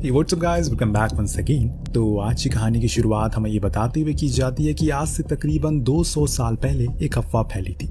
Hey, what's up guys? Welcome back once again। तो आज की कहानी की शुरुआत हमें ये बताते हुए की जाती है कि आज से तकरीबन 200 साल पहले एक अफवाह फैली थी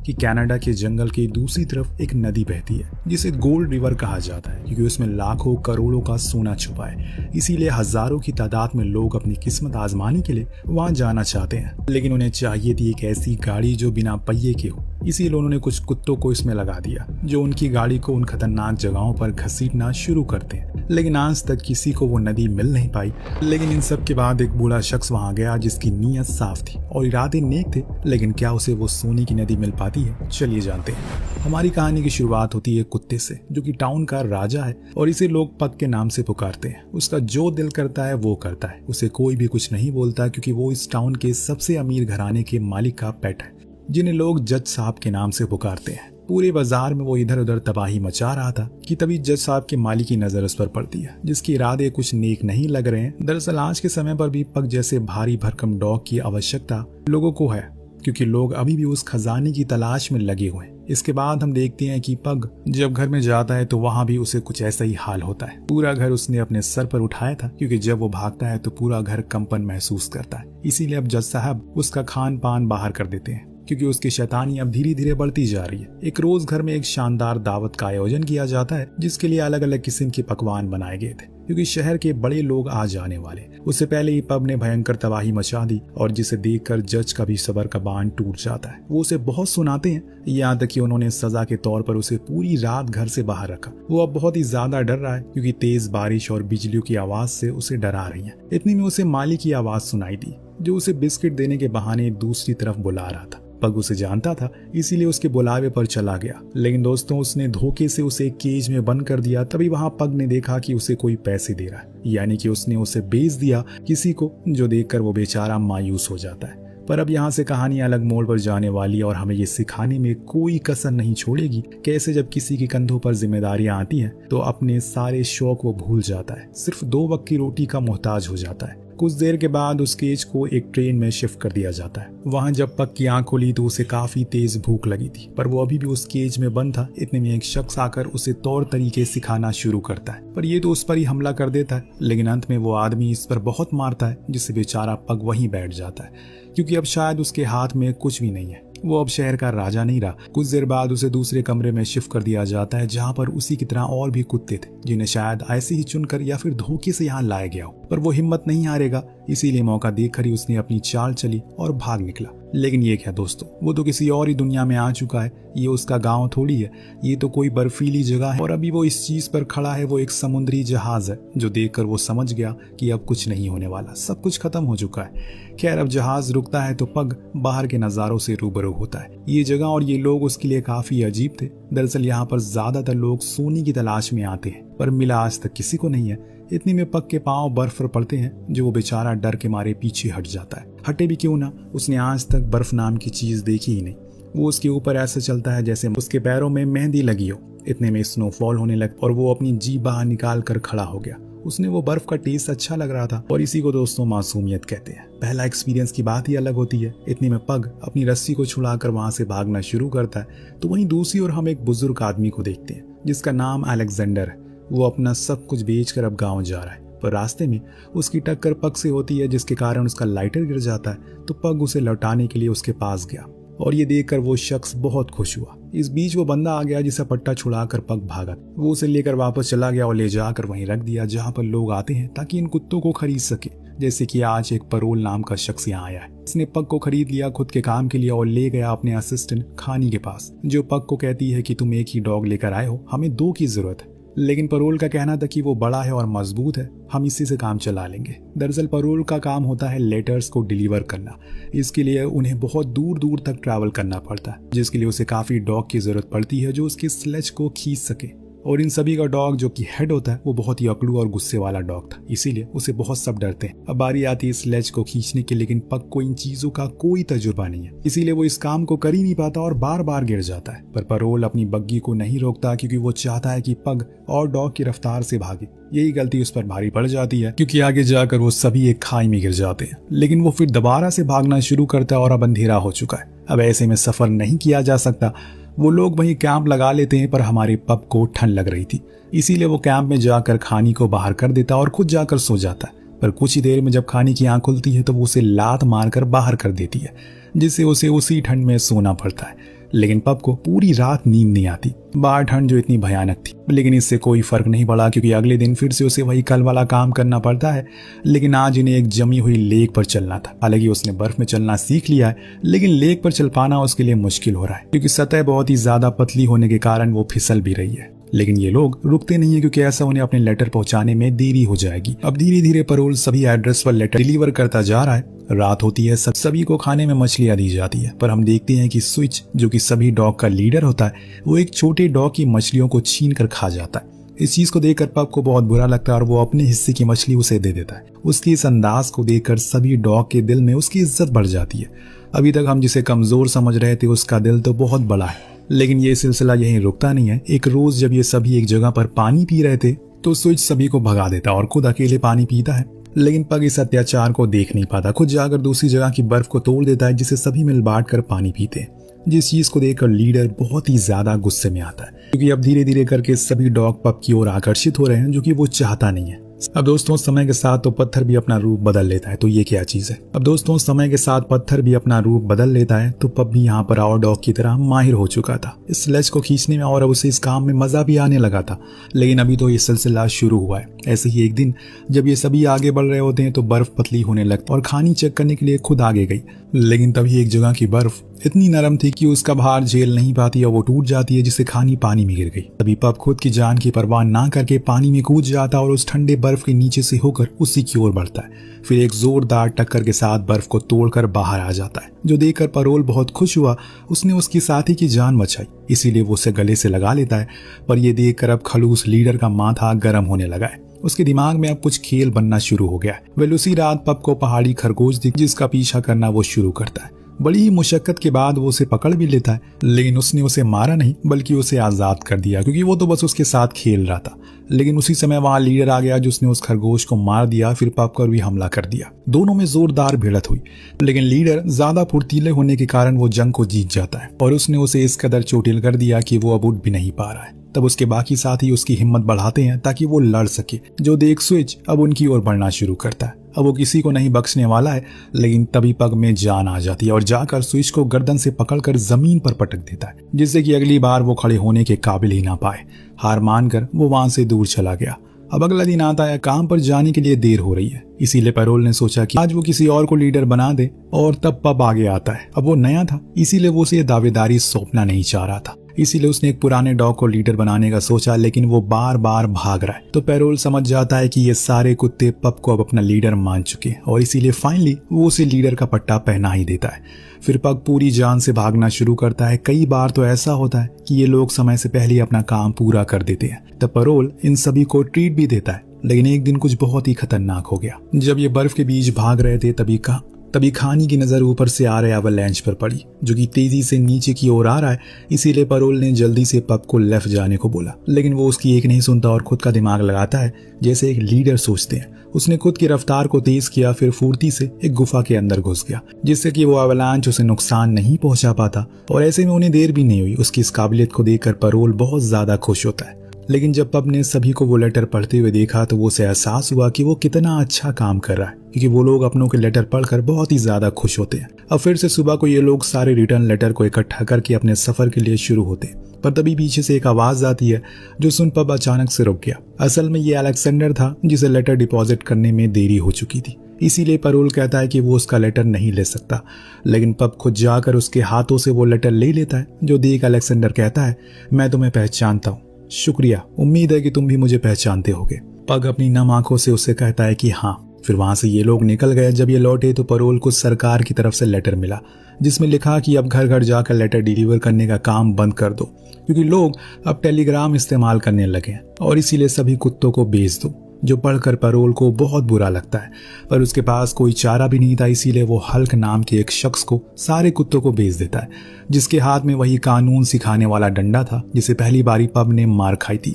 कि कनाडा के जंगल के दूसरी तरफ एक नदी बहती है जिसे गोल्ड रिवर कहा जाता है क्योंकि उसमें लाखों करोड़ों का सोना छुपा है। इसीलिए हजारों की तादाद में लोग अपनी किस्मत आजमाने के लिए वहां जाना चाहते हैं, लेकिन उन्हें चाहिए थी एक ऐसी गाड़ी जो बिना पहिए के हो। इसीलिए उन्होंने कुछ कुत्तों को इसमें लगा दिया जो उनकी गाड़ी को उन खतरनाक जगहों पर घसीटना शुरू करते हैं। लेकिन आज तक किसी को वो नदी मिल नहीं पाई। लेकिन इन सब के बाद एक बूढ़ा शख्स वहां गया जिसकी नीयत साफ थी और इरादे नेक थे, लेकिन क्या उसे वो सोने की नदी मिल पाती है? चलिए जानते हैं। हमारी कहानी की शुरुआत होती है कुत्ते से जो कि टाउन का राजा है और इसे लोग पग के नाम से पुकारते हैं। उसका जो दिल करता है वो करता है, उसे कोई भी कुछ नहीं बोलता क्योंकि वो इस टाउन के सबसे अमीर घराने के मालिक का पेट है जिन्हें लोग जज साहब के नाम से पुकारते हैं। पूरे बाजार में वो इधर उधर तबाही मचा रहा था कि तभी जज साहब के मालिक की नजर उस पर पड़ती है जिसके इरादे कुछ नेक नहीं लग रहे हैं। दरअसल आज के समय पर भी पग जैसे भारी भरकम डॉग की आवश्यकता लोगों को है क्योंकि लोग अभी भी उस खजाने की तलाश में लगे हुए हैं। इसके बाद हम देखते हैं कि पग जब घर में जाता है तो वहां भी उसे कुछ ऐसा ही हाल होता है। पूरा घर उसने अपने सर पर उठाया था क्योंकि जब वो भागता है तो पूरा घर कंपन महसूस करता है। इसीलिए अब जज साहब उसका खान पान बाहर कर देते हैं क्योंकि उसकी शैतानी अब धीरे धीरे बढ़ती जा रही है। एक रोज घर में एक शानदार दावत का आयोजन किया जाता है जिसके लिए अलग अलग किस्म के पकवान बनाए गए थे क्योंकि शहर के बड़े लोग आ जाने वाले। उससे पहले ही पब ने भयंकर तबाही मचा दी और जिसे देखकर जज का भी सबर का बांध टूट जाता है। वो उसे बहुत सुनाते हैं, यहाँ तक कि उन्होंने सजा के तौर पर उसे पूरी रात घर से बाहर रखा। वो अब बहुत ही ज्यादा डर रहा है क्योंकि तेज बारिश और बिजलियों की आवाज से उसे डरा रही है। इतनी में उसे माली की आवाज सुनाई दी जो उसे बिस्किट देने के बहाने दूसरी तरफ बुला रहा था। पग उसे जानता था इसीलिए उसके बुलावे पर चला गया, लेकिन दोस्तों उसने धोखे से उसे एक केज में बंद कर दिया। तभी वहां पग ने देखा कि उसे कोई पैसे दे रहा है, यानी कि उसने उसे बेच दिया किसी को, जो देखकर वो बेचारा मायूस हो जाता है। पर अब यहाँ से कहानी अलग मोड़ पर जाने वाली है और हमें ये सिखाने में कोई कसर नहीं छोड़ेगी कैसे जब किसी के कंधों पर जिम्मेदारियां आती हैं तो अपने सारे शौक वो भूल जाता है, सिर्फ 2 वक्त की रोटी का मोहताज हो जाता है। कुछ देर के बाद उस केज को एक ट्रेन में शिफ्ट कर दिया जाता है। वहां जब पग की आंख खुली तो उसे काफी तेज भूख लगी थी, पर वो अभी भी उस केज में बंद था। इतने में एक शख्स आकर उसे तौर तरीके सिखाना शुरू करता है, पर ये तो उस पर ही हमला कर देता है। लेकिन अंत में वो आदमी इस पर बहुत मारता है जिससे बेचारा पग वहीं बैठ जाता है क्योंकि अब शायद उसके हाथ में कुछ भी नहीं है। वो अब शहर का राजा नहीं रहा। कुछ देर बाद उसे दूसरे कमरे में शिफ्ट कर दिया जाता है जहाँ पर उसी की तरह और भी कुत्ते थे जिन्हें शायद ऐसे ही चुनकर या फिर धोखे से यहाँ लाया गया हो, पर वो हिम्मत नहीं हारेगा। इसीलिए मौका देखकर ही उसने अपनी चाल चली और भाग निकला। लेकिन ये क्या दोस्तों, वो तो किसी और ही दुनिया में आ चुका है। ये उसका गांव थोड़ी है, ये तो कोई बर्फीली जगह है और अभी वो इस चीज पर खड़ा है, वो एक समुद्री जहाज है जो देखकर वो समझ गया कि अब कुछ नहीं होने वाला, सब कुछ खत्म हो चुका है। खैर अब जहाज रुकता है तो पग बाहर के नजारों से रूबरू होता है। ये जगह और ये लोग उसके लिए काफी अजीब थे। दरअसल यहाँ पर ज्यादातर लोग सोने की तलाश में आते हैं पर मिला आज तक किसी को नहीं है। इतनी में पग के पांव बर्फ पर पड़ते हैं जो वो बेचारा डर के मारे पीछे हट जाता है। हटे भी क्यों ना, उसने आज तक बर्फ नाम की चीज देखी ही नहीं। वो उसके ऊपर ऐसे चलता है जैसे उसके पैरों में मेहंदी लगी हो। इतने में स्नोफॉल होने लग और वो अपनी जीभ बाहर निकाल कर खड़ा हो गया। उसने वो बर्फ का टेस्ट अच्छा लग रहा था और इसी को दोस्तों मासूमियत कहते हैं। पहला एक्सपीरियंस की बात ही अलग होती है। इतने में पग अपनी रस्सी को छुड़ाकर वहां से भागना शुरू करता है तो वहीं दूसरी ओर हम एक बुजुर्ग आदमी को देखते हैं जिसका नाम अलेक्जेंडर है। वो अपना सब कुछ बेचकर अब गांव जा रहा है, पर रास्ते में उसकी टक्कर पग से होती है जिसके कारण उसका लाइटर गिर जाता है। तो पग उसे लौटाने के लिए उसके पास गया और ये देखकर वो शख्स बहुत खुश हुआ। इस बीच वो बंदा आ गया जिसे पट्टा छुड़ाकर पग भागा। वो उसे लेकर वापस चला गया और ले जाकर वहीं रख दिया जहाँ पर लोग आते हैं ताकि इन कुत्तों को खरीद सके। जैसे कि आज एक परोल नाम का शख्स यहाँ आया है। इसने पग को खरीद लिया खुद के काम के लिए और ले गया अपने असिस्टेंट खानी के पास, जो पग को कहती है कि तुम एक ही डॉग लेकर आए हो, हमें 2 की जरूरत है। लेकिन परोल का कहना था कि वो बड़ा है और मजबूत है, हम इसी से काम चला लेंगे। दरअसल परोल का काम होता है लेटर्स को डिलीवर करना। इसके लिए उन्हें बहुत दूर दूर तक ट्रैवल करना पड़ता है जिसके लिए उसे काफी डॉग की जरूरत पड़ती है जो उसकी स्लेज को खींच सके। और इन सभी का डॉग जो कि हेड होता है वो बहुत ही अकड़ू और गुस्से वाला डॉग था, इसीलिए उसे बहुत सब डरते हैं। अब बारी आती है स्लेज को खींचने की, लेकिन पग को इन चीजों का कोई तजुर्बा नहीं है, इसीलिए वो इस काम को कर ही नहीं पाता और बार बार गिर जाता है। पर परोल अपनी बग्गी को नहीं रोकता क्योंकि वो चाहता है कि पग और डॉग की रफ्तार से भागे। यही गलती उस पर भारी पड़ जाती है क्योंकि आगे जाकर वो सभी एक खाई में गिर जाते हैं। लेकिन वो फिर दोबारा से भागना शुरू करता है और अब अंधेरा हो चुका है। अब ऐसे में सफर नहीं किया जा सकता। वो लोग वहीं कैंप लगा लेते हैं, पर हमारे पप को ठंड लग रही थी, इसीलिए वो कैंप में जाकर खानी को बाहर कर देता और खुद जाकर सो जाता है। पर कुछ ही देर में जब खानी की आंख खुलती है तो वो उसे लात मारकर बाहर कर देती है, जिससे उसे उसी ठंड में सोना पड़ता है। लेकिन पप को पूरी रात नींद नहीं आती, बाहर ठंड जो इतनी भयानक थी। लेकिन इससे कोई फर्क नहीं पड़ा, क्योंकि अगले दिन फिर से उसे वही कल वाला काम करना पड़ता है। लेकिन आज इन्हें एक जमी हुई लेक पर चलना था। हालांकि उसने बर्फ में चलना सीख लिया है, लेकिन लेक पर चल पाना उसके लिए मुश्किल हो रहा है, क्योंकि सतह बहुत ही ज्यादा पतली होने के कारण वो फिसल भी रही है। लेकिन ये लोग रुकते नहीं है, क्योंकि ऐसा उन्हें अपने लेटर पहुंचाने में देरी हो जाएगी। अब धीरे धीरे पैरोल सभी एड्रेस पर लेटर डिलीवर करता जा रहा है। रात होती है, सभी को खाने में मछलियां दी जाती है, पर हम देखते हैं कि स्विच, जो कि सभी डॉग का लीडर होता है, वो एक छोटे डॉग की मछलियों को छीन कर खा जाता है। इस चीज को देखकर पप को बहुत बुरा लगता है और वो अपने हिस्से की मछली उसे दे देता है। उसकी इस अंदाज को देखकर सभी डॉग के दिल में उसकी इज्जत बढ़ जाती है। अभी तक हम जिसे कमजोर समझ रहे थे, उसका दिल तो बहुत बड़ा है। लेकिन ये सिलसिला यहीं रुकता नहीं है। एक रोज जब ये सभी एक जगह पर पानी पी रहे थे, तो स्विच सभी को भगा देता और खुद अकेले पानी पीता है। लेकिन पग इस अत्याचार को देख नहीं पाता, खुद जाकर दूसरी जगह की बर्फ को तोड़ देता है, जिसे सभी मिल बांट कर पानी पीते हैं। जिस चीज को देखकर लीडर बहुत ही ज्यादा गुस्से में आता है, क्योंकि अब धीरे धीरे करके सभी डॉग पप की ओर आकर्षित हो रहे हैं, जो कि वो चाहता नहीं है। अब दोस्तों, समय के साथ तो पत्थर भी अपना रूप बदल लेता है, तो ये क्या चीज है? अब दोस्तों, समय के साथ पत्थर भी अपना रूप बदल लेता है, तो पप भी यहाँ पर और डॉग की तरह माहिर हो चुका था इस स्लेज को खींचने में, और अब उसे इस काम में मजा भी आने लगा था। लेकिन अभी तो ये सिलसिला शुरू हुआ है। ऐसे ही एक दिन जब ये सभी आगे बढ़ रहे होते हैं, तो बर्फ पतली होने लगती और खानी चेक करने के लिए खुद आगे गई। लेकिन तभी एक जगह की बर्फ इतनी नरम थी कि उसका भार झेल नहीं पाती और वो टूट जाती है, जिससे खानी पानी में गिर गई। तभी पप खुद की जान की परवाह ना करके पानी में कूद जाता और उस ठंडे बर्फ के नीचे से होकर उसी की ओर बढ़ता है। फिर एक जोरदार टक्कर के साथ बर्फ को तोड़कर बाहर आ जाता है, जो देखकर पैरोल बहुत खुश हुआ। उसने उसकी साथी की जान बचाई, इसीलिए वो उसे गले से लगा लेता है। पर यह देखकर अब खलूस लीडर का माथा गर्म होने लगा है। उसके दिमाग में अब कुछ खेल बनना शुरू हो गया है। वह उसी रात पप को पहाड़ी खरगोश दिख, जिसका पीछा करना वो शुरू करता है। बड़ी ही मुशक्कत के बाद वो उसे पकड़ भी लेता है, लेकिन उसने उसे मारा नहीं, बल्कि उसे आजाद कर दिया, क्योंकि वो तो बस उसके साथ खेल रहा था। लेकिन उसी समय वहां लीडर आ गया, जिसने उस खरगोश को मार दिया, फिर पप पर भी हमला कर दिया। दोनों में जोरदार भिड़त हुई, लेकिन लीडर ज्यादा फुर्तीले होने के कारण वो जंग को जीत जाता है और उसने उसे इस कदर चोटिल कर दिया कि वो अब उठ भी नहीं पा रहा है। तब उसके बाकी साथी उसकी हिम्मत बढ़ाते हैं ताकि वो लड़ सके, जो देख स्विच अब उनकी ओर बढ़ना शुरू करता है। अब वो किसी को नहीं बख्शने वाला है। लेकिन तभी पग में जान आ जाती है और जाकर स्विच को गर्दन से पकड़कर जमीन पर पटक देता है, जिससे कि अगली बार वो खड़े होने के काबिल ही ना पाए। हार मानकर वो वहां से दूर चला गया। अब अगला दिन आता है, काम पर जाने के लिए देर हो रही है, इसीलिए पैरोल ने सोचा कि आज वो किसी और को लीडर बना दे। और तब पब आगे आता है। अब वो नया था, इसीलिए वो उसे दावेदारी सौंपना नहीं चाह रहा था, इसीलिए उसने एक पुराने डॉग को लीडर बनाने का सोचा। लेकिन वो बार बार भाग रहा है, तो पैरोल समझ जाता है कि ये सारे कुत्ते पप को अब अपना लीडर मान चुके हैं, और इसीलिए फाइनली वो उसे लीडर का पट्टा पहना ही देता है। फिर पग पूरी जान से भागना शुरू करता है। कई बार तो ऐसा होता है कि ये लोग समय से पहले अपना काम पूरा कर देते हैं। तब पैरोल इन सभी को ट्रीट भी देता है। लेकिन एक दिन कुछ बहुत ही खतरनाक हो गया। जब ये बर्फ के बीच भाग रहे थे, तभी खानी की नजर ऊपर से आ रहे अवलैंच पर पड़ी, जो कि तेजी से नीचे की ओर आ रहा है। इसीलिए पैरोल ने जल्दी से पप को लेफ्ट जाने को बोला, लेकिन वो उसकी एक नहीं सुनता और खुद का दिमाग लगाता है जैसे एक लीडर सोचते हैं। उसने खुद की रफ्तार को तेज किया, फिर फुर्ती से एक गुफा के अंदर घुस गया, जिससे कि वो अवलांच उसे नुकसान नहीं पहुंचा पाता। और ऐसे में उन्हें देर भी नहीं हुई। उसकी इस काबिलियत को देखकर पैरोल बहुत ज्यादा खुश होता है। लेकिन जब पब ने सभी को वो लेटर पढ़ते हुए देखा, तो वो उसे एहसास हुआ कि वो कितना अच्छा काम कर रहा है, क्योंकि वो लोग अपनों के लेटर पढ़कर बहुत ही ज्यादा खुश होते हैं। अब फिर से सुबह को ये लोग सारे रिटर्न लेटर को इकट्ठा करके अपने सफर के लिए शुरू होते हैं। पर तभी पीछे से एक आवाज आती है, जो सुन पब अचानक से रुक गया। असल में ये अलेक्जेंडर था, जिसे लेटर डिपॉजिट करने में देरी हो चुकी थी। इसीलिए पैरोल कहता है कि वो उसका लेटर नहीं ले सकता। लेकिन पब खुद जाकर उसके हाथों से वो लेटर ले लेता है, जो देख अलेक्जेंडर कहता है, मैं तुम्हें पहचानता हूँ, शुक्रिया, उम्मीद है कि तुम भी मुझे पहचानते होगे। पग अपनी नम आंखों से उसे कहता है कि हाँ। फिर वहां से ये लोग निकल गए। जब ये लौटे तो पैरोल को सरकार की तरफ से लेटर मिला, जिसमें लिखा कि अब घर घर जाकर लेटर डिलीवर करने का काम बंद कर दो, क्योंकि लोग अब टेलीग्राम इस्तेमाल करने लगे हैं, और इसीलिए सभी कुत्तों को बेच दो। जो पढ़कर पैरोल को बहुत बुरा लगता है, पर उसके पास कोई चारा भी नहीं था। इसीलिए वो हल्क नाम के एक शख्स को सारे कुत्तों को बेच देता है, जिसके हाथ में वही कानून सिखाने वाला डंडा था जिसे पहली बारी पब ने मार खाई थी।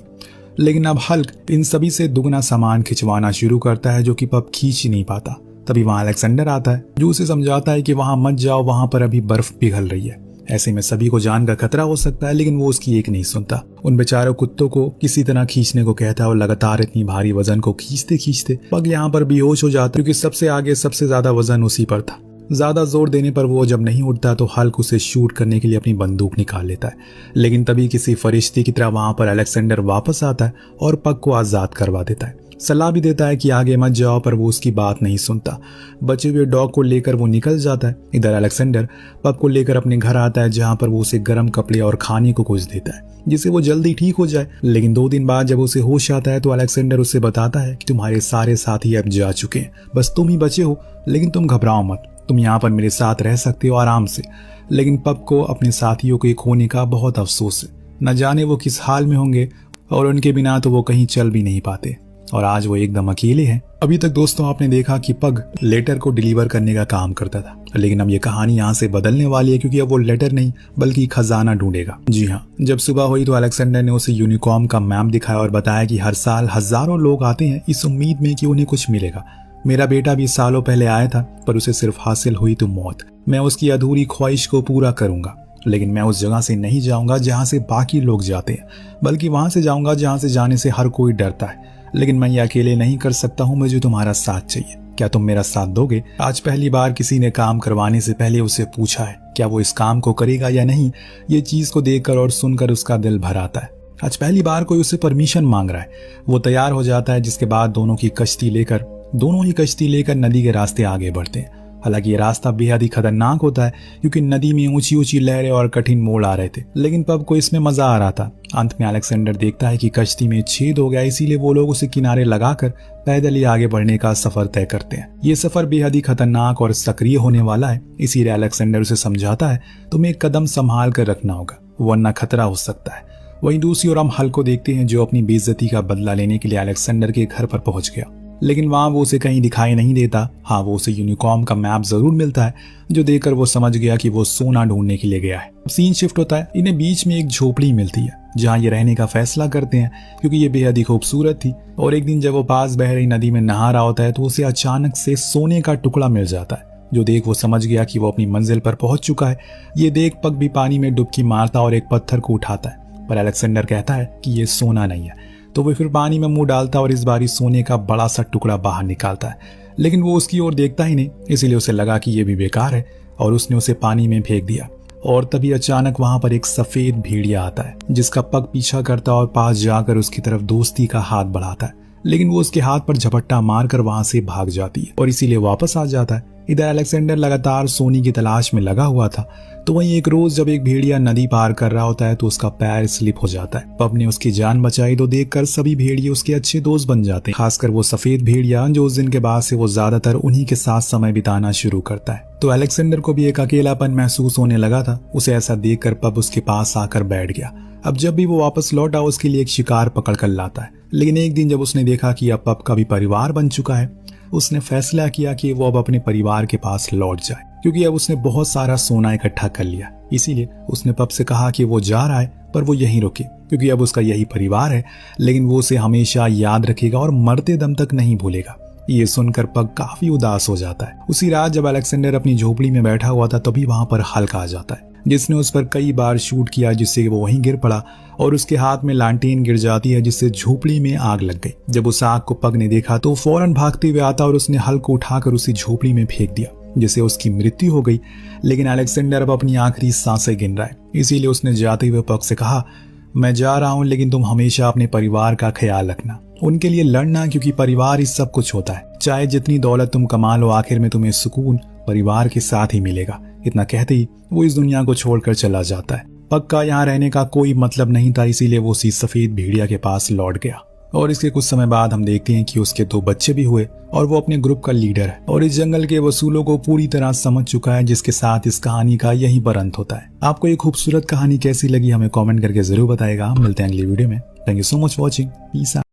लेकिन अब हल्क इन सभी से दुगना सामान खिंचवाना शुरू करता है, जो कि पब खींच ही नहीं पाता। तभी वहां अलेक्जेंडर आता है, जो उसे समझाता है कि वहां मत जाओ, वहां पर अभी बर्फ पिघल रही है। ऐसे में सभी को जान का खतरा हो सकता है, लेकिन वो उसकी एक नहीं सुनता। उन बेचारों कुत्तों को किसी तरह खींचने को कहता है और लगातार इतनी भारी वजन को खींचते खींचते पग यहाँ पर बेहोश हो जाता, क्योंकि सबसे आगे सबसे ज्यादा वजन उसी पर था। ज्यादा जोर देने पर वो जब नहीं उठता तो हल्क उसे शूट करने के लिए अपनी बंदूक निकाल लेता है। लेकिन तभी किसी फरिश्ते की तरह वहां पर अलेक्जेंडर वापस आता है और पग को आजाद करवा देता है। सलाह भी देता है कि आगे मत जाओ, पर वो उसकी बात नहीं सुनता। बचे हुए डॉग को लेकर वो निकल जाता है। इधर अलेक्जेंडर पग को लेकर अपने घर आता है, जहां पर वो उसे गर्म कपड़े और खाने को कुछ देता है जिससे वो जल्दी ठीक हो जाए। लेकिन 2 दिन बाद जब उसे होश आता है तो अलेक्जेंडर उसे बताता है कि तुम्हारे सारे साथी अब जा चुके हैं, बस तुम ही बचे हो। लेकिन तुम घबराओ मत, तुम यहाँ पर मेरे साथ रह सकते हो आराम से। लेकिन पग को अपने साथियों के खोने का बहुत अफसोस है। न जाने वो किस हाल में होंगे, और उनके बिना तो वो कहीं चल भी नहीं पाते, और आज वो एकदम अकेले हैं। अभी तक दोस्तों आपने देखा कि पग लेटर को डिलीवर करने का काम करता था, लेकिन अब ये कहानी यहाँ से बदलने वाली है, क्योंकि अब वो लेटर नहीं बल्कि खजाना ढूंढेगा। जी हाँ, जब सुबह हुई तो अलेक्जेंडर ने उसे यूनिकॉर्न का मैप दिखाया और बताया कि हर साल हजारों लोग आते हैं इस उम्मीद में कि उन्हें कुछ मिलेगा। मेरा बेटा भी सालों पहले आया था, पर उसे सिर्फ हासिल हुई तो मौत। मैं उसकी अधूरी ख्वाहिश को पूरा करूंगा, लेकिन मैं उस जगह से नहीं जाऊंगा जहां से बाकी लोग जाते हैं, बल्कि वहां से जाऊंगा जहां से जाने से हर कोई डरता है। लेकिन मैं ये अकेले नहीं कर सकता हूं, मुझे तुम्हारा साथ चाहिए। क्या तुम मेरा साथ दोगे? आज पहली बार किसी ने काम करवाने से पहले उसे पूछा है क्या वो इस काम को करेगा या नहीं। ये चीज को देखकर और सुनकर उसका दिल भर आता है। आज पहली बार कोई उसे परमिशन मांग रहा है। वो तैयार हो जाता है, जिसके बाद दोनों ही कश्ती लेकर नदी के रास्ते आगे बढ़ते हैं। हालांकि ये रास्ता बेहद ही खतरनाक होता है, क्योंकि नदी में ऊंची ऊंची लहरें और कठिन मोड़ आ रहे थे, लेकिन पब को इसमें मजा आ रहा था। अंत में अलेक्जेंडर देखता है कि कश्ती में छेद हो गया, इसीलिए वो लोग उसे किनारे लगाकर पैदल ही आगे बढ़ने का सफर तय करते हैं। ये सफर बेहद ही खतरनाक और सक्रिय होने वाला है, इसीलिए अलेक्जेंडर उसे समझाता है तुम्हें एक कदम संभाल कर रखना होगा, वरना खतरा हो सकता है। वहीं दूसरी ओर हम हल्क को देखते हैं, जो अपनी बेइज्जती का बदला लेने के लिए अलेक्जेंडर के घर पर पहुंच गया, लेकिन वहां वो उसे कहीं दिखाई नहीं देता। हाँ, वो उसे यूनिकॉर्न का मैप जरूर मिलता है, जो देखकर वो समझ गया कि वो सोना ढूंढने के लिए गया है। सीन शिफ्ट होता है, इन्हें बीच में एक झोपड़ी मिलती है जहाँ ये रहने का फैसला करते हैं, क्योंकि ये बेहद ही खूबसूरत थी। और एक दिन जब वो पास बह रही नदी में नहा रहा होता है तो उसे अचानक से सोने का टुकड़ा मिल जाता है, जो देख वो समझ गया कि वो अपनी मंजिल पर पहुंच चुका है। ये देख पग भी पानी में डुबकी मारता और एक पत्थर को उठाता है, पर अलेक्जेंडर कहता है कि ये सोना नहीं है। तो वो फिर पानी में मुंह डालता और इस बारी सोने का बड़ा सा टुकड़ा बाहर निकालता है, लेकिन वो उसकी ओर देखता ही नहीं, इसीलिए उसे लगा कि ये भी बेकार है और उसने उसे पानी में फेंक दिया। और तभी अचानक वहां पर एक सफेद भेड़िया आता है, जिसका पग पीछा करता और पास जाकर उसकी तरफ दोस्ती का हाथ बढ़ाता है, लेकिन वो उसके हाथ पर झपट्टा मारकर वहां से भाग जाती है और इसीलिए वापस आ जाता है। इधर अलेक्जेंडर लगातार सोने की तलाश में लगा हुआ था, तो वहीं एक रोज जब एक भेड़िया नदी पार कर रहा होता है तो उसका पैर स्लिप हो जाता है। पब ने उसकी जान बचाई तो देखकर सभी भेड़िए उसके अच्छे दोस्त बन जाते हैं, खासकर वो सफेद भेड़िया, जो उस दिन के बाद से वो ज्यादातर उन्हीं के साथ समय बिताना शुरू करता है। तो अलेक्जेंडर को भी एक अकेलापन महसूस होने लगा था। उसे ऐसा देखकर पब उसके पास आकर बैठ गया। अब जब भी वो वापस लौटा उसके लिए एक शिकार पकड़ कर लाता है, लेकिन एक दिन जब उसने देखा कि अब पब का भी परिवार बन चुका है, उसने फैसला किया कि वो अब अपने परिवार के पास लौट जाए, क्योंकि अब उसने बहुत सारा सोना इकट्ठा कर लिया। इसीलिए उसने पब से कहा कि वो जा रहा है, पर वो यहीं रुके, क्योंकि अब उसका यही परिवार है, लेकिन वो उसे हमेशा याद रखेगा और मरते दम तक नहीं भूलेगा। ये सुनकर पग काफी उदास हो जाता है। उसी रात जब अलेक्जेंडर अपनी झोपड़ी में बैठा हुआ था, तभी वहां पर हल्क आ जाता है, जिसने उस पर कई बार शूट किया, जिससे वो वहीं गिर पड़ा और उसके हाथ में लालटेन गिर जाती है, जिससे झोपड़ी में आग लग गई। जब उस आग को पग ने देखा तो फौरन भागते हुए आता और उसने हल्क को उठाकर उसी झोपड़ी में फेंक दिया, जिससे उसकी मृत्यु हो गई। लेकिन अलेक्जेंडर अब अपनी आखिरी सांसें गिन रहा है, इसीलिए उसने जाते हुए पग से कहा, मैं जा रहा हूं, लेकिन तुम हमेशा अपने परिवार का ख्याल रखना, उनके लिए लड़ना, क्योंकि परिवार ही सब कुछ होता है। चाहे जितनी दौलत तुम कमा लो, आखिर में तुम्हें सुकून परिवार के साथ ही मिलेगा। इतना कहते ही वो इस दुनिया को छोड़कर चला जाता है। पग का यहाँ रहने का कोई मतलब नहीं था, इसीलिए वो उसी सफेद भेड़िया के पास लौट गया। और इसके कुछ समय बाद हम देखते हैं कि उसके 2 बच्चे भी हुए और वो अपने ग्रुप का लीडर है और इस जंगल के वसूलों को पूरी तरह समझ चुका है, जिसके साथ इस कहानी का यहीं पर अंत होता है। आपको ये खूबसूरत कहानी कैसी लगी हमें कमेंट करके जरूर बताएगा। मिलते हैं अगली वीडियो में। Thank you so much watching. Peace out.